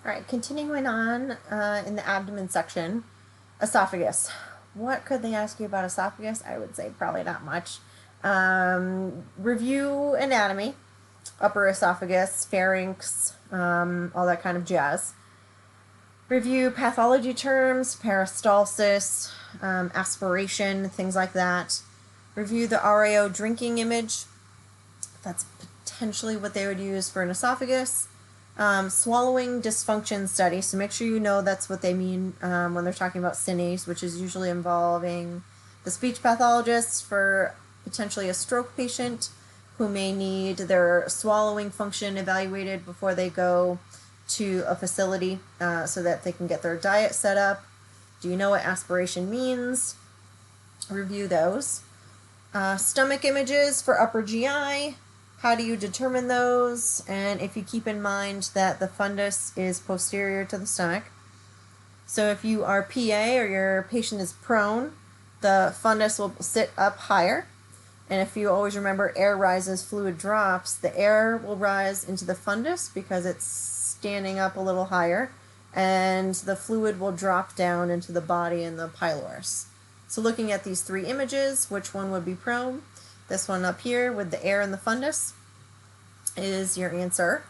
All right, continuing on in the abdomen section, esophagus. What could they ask you about esophagus? I would say probably not much. Review anatomy, upper esophagus, pharynx, all that kind of jazz. Review pathology terms, peristalsis, aspiration, things like that. Review the RAO drinking image. That's potentially what they would use for an esophagus. Swallowing dysfunction study, so make sure you know that's what they mean when they're talking about SINEs, which is usually involving the speech pathologist for potentially a stroke patient who may need their swallowing function evaluated before they go to a facility so that they can get their diet set up. Do you know what aspiration means? Review those. Stomach images for upper GI. How do you determine those? And if you keep in mind that the fundus is posterior to the stomach. So if you are PA or your patient is prone, the fundus will sit up higher. And if you always remember air rises, fluid drops, the air will rise into the fundus because it's standing up a little higher, and the fluid will drop down into the body and the pylorus. So looking at these three images, which one would be prone? This one up here with the air in the fundus is your answer.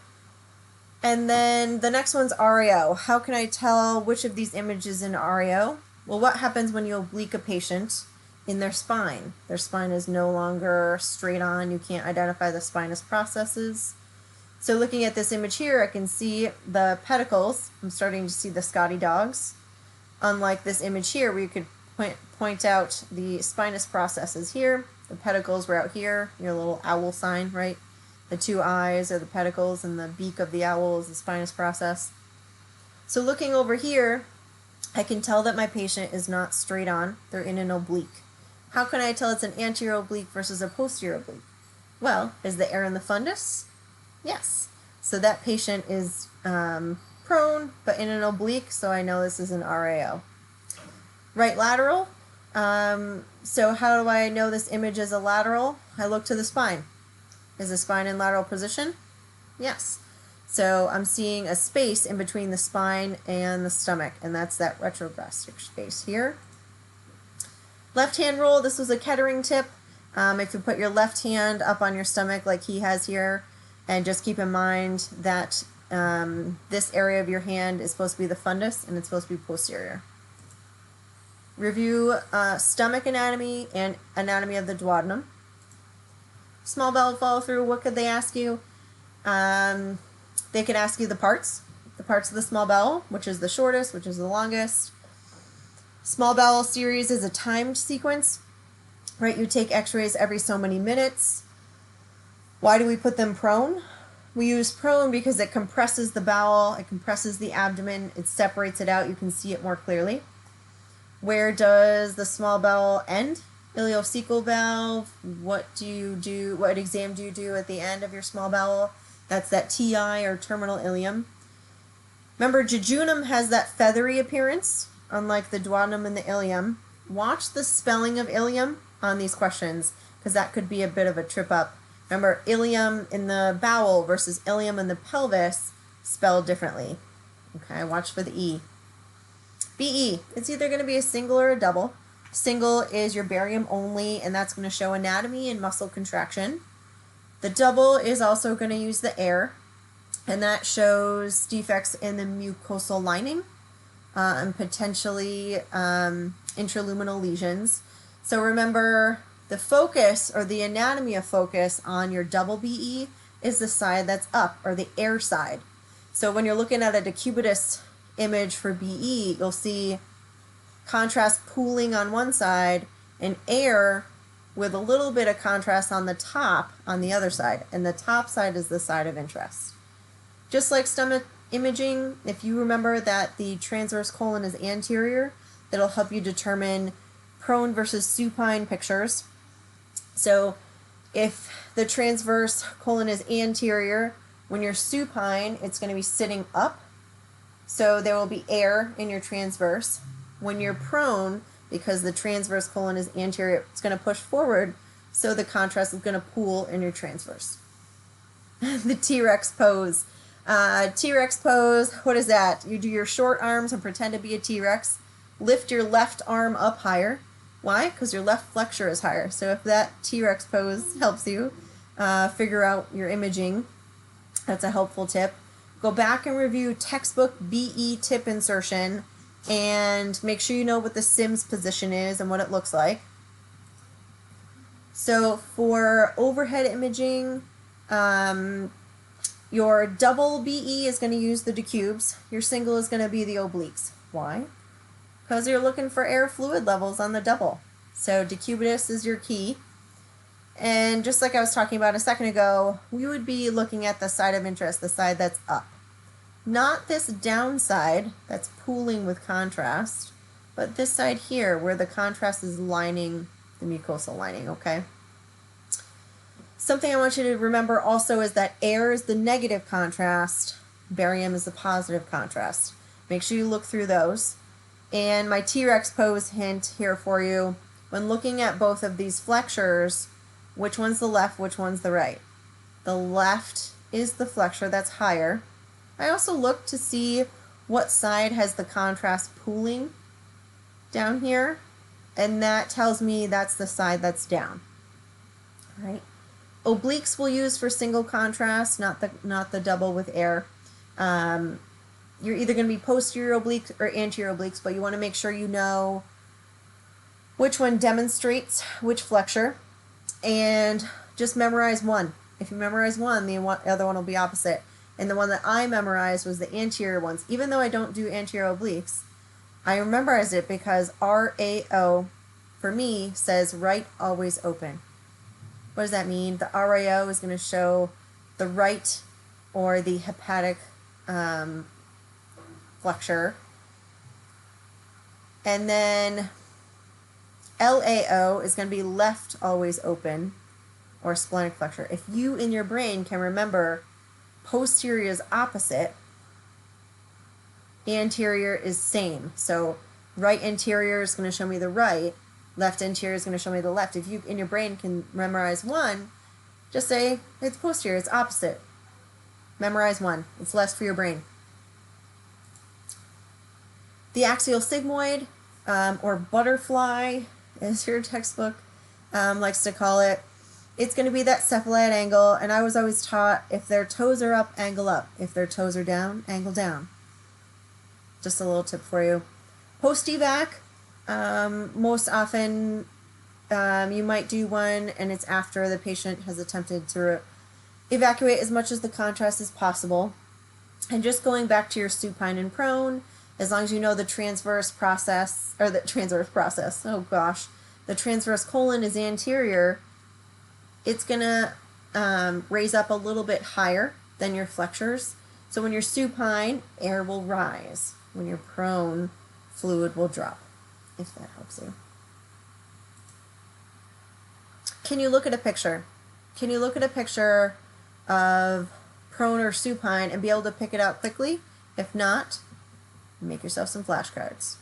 And then the next one's RAO. How can I tell which of these images is in RAO? Well, what happens when you oblique a patient in their spine? Their spine is no longer straight on. You can't identify the spinous processes. So looking at this image here, I can see the pedicles. I'm starting to see the Scotty dogs. Unlike this image here, where you could point out the spinous processes here. The pedicles were out here, your little owl sign, right? The two eyes are the pedicles, and the beak of the owl is the spinous process. So looking over here, I can tell that my patient is not straight on. They're in an oblique. How can I tell it's an anterior oblique versus a posterior oblique? Well, is the air in the fundus? Yes. So that patient is prone, but in an oblique, so I know this is an RAO. Right lateral. So how do I know this image is a lateral? I look to the spine. Is the spine in lateral position? Yes. So I'm seeing a space in between the spine and the stomach, and that's that retrogastric space here. Left hand roll, this was a Kettering tip. If you put your left hand up on your stomach like he has here, and just keep in mind that this area of your hand is supposed to be the fundus, and it's supposed to be posterior. Review stomach anatomy and anatomy of the duodenum. Small bowel follow through, what could they ask you? They could ask you the parts of the small bowel, which is the shortest, which is the longest. Small bowel series is a timed sequence, right? You take x-rays every so many minutes. Why do we put them prone? We use prone because it compresses the bowel, it compresses the abdomen, it separates it out, you can see it more clearly. Where does the small bowel end? Ileocecal valve. What exam do you do at the end of your small bowel? That's that TI, or terminal ileum. Remember, jejunum has that feathery appearance, unlike the duodenum and the ileum. Watch the spelling of ileum on these questions, because that could be a bit of a trip up. Remember, ileum in the bowel versus ileum in the pelvis, spelled differently. Okay, watch for the E. BE, it's either going to be a single or a double. Single is your barium only, and that's going to show anatomy and muscle contraction. The double is also going to use the air, and that shows defects in the mucosal lining and potentially intraluminal lesions. So remember, the focus, or the anatomy of focus on your double BE, is the side that's up, or the air side. So when you're looking at a decubitus image for BE, you'll see contrast pooling on one side and air with a little bit of contrast on the top on the other side, and the top side is the side of interest. Just like stomach imaging, if you remember that the transverse colon is anterior, that'll help you determine prone versus supine pictures. So if the transverse colon is anterior, when you're supine, it's going to be sitting up, so there will be air in your transverse. When you're prone, because the transverse colon is anterior, it's going to push forward, so the contrast is going to pool in your transverse. The T-Rex pose. T-Rex pose, what is that? You do your short arms and pretend to be a T-Rex. Lift your left arm up higher. Why? Because your left flexure is higher. So if that T-Rex pose helps you figure out your imaging, that's a helpful tip. Go back and review textbook BE tip insertion and make sure you know what the Sims position is and what it looks like. So for overhead imaging, your double BE is going to use the decubes. Your single is going to be the obliques. Why? Because you're looking for air fluid levels on the double. So decubitus is your key. And just like I was talking about a second ago, we would be looking at the side of interest, the side that's up. Not this down side that's pooling with contrast, but this side here where the contrast is lining the mucosal lining, okay? Something I want you to remember also is that air is the negative contrast, barium is the positive contrast. Make sure you look through those. And my T-Rex pose hint here for you, when looking at both of these flexures, which one's the left, which one's the right? The left is the flexure that's higher. I also look to see what side has the contrast pooling down here, and that tells me that's the side that's down. All right. Obliques we'll use for single contrast, not the double with air. You're either going to be posterior obliques or anterior obliques, but you want to make sure you know which one demonstrates which flexure, and just memorize one. If you memorize one, the other one will be opposite. And the one that I memorized was the anterior ones. Even though I don't do anterior obliques, I memorized it because RAO, for me, says right always open. What does that mean? The RAO is going to show the right or the hepatic flexure. And then LAO is going to be left always open or splenic flexure. If you in your brain can remember posterior is opposite, anterior is same. So right anterior is going to show me the right, left anterior is going to show me the left. If you in your brain can memorize one, just say it's posterior, it's opposite. Memorize one. It's less for your brain. The axial sigmoid, or butterfly, as your textbook likes to call it, it's going to be that cephalite angle, and I was always taught if their toes are up, angle up. If their toes are down, angle down. Just a little tip for you. Post-evac, most often you might do one and it's after the patient has attempted to evacuate as much as the contrast as possible. And just going back to your supine and prone, as long as you know the transverse process, or the transverse colon is anterior, it's going to raise up a little bit higher than your flexures. So when you're supine, air will rise. When you're prone, fluid will drop, if that helps you. Can you look at a picture? Can you look at a picture of prone or supine and be able to pick it out quickly? If not, make yourself some flashcards.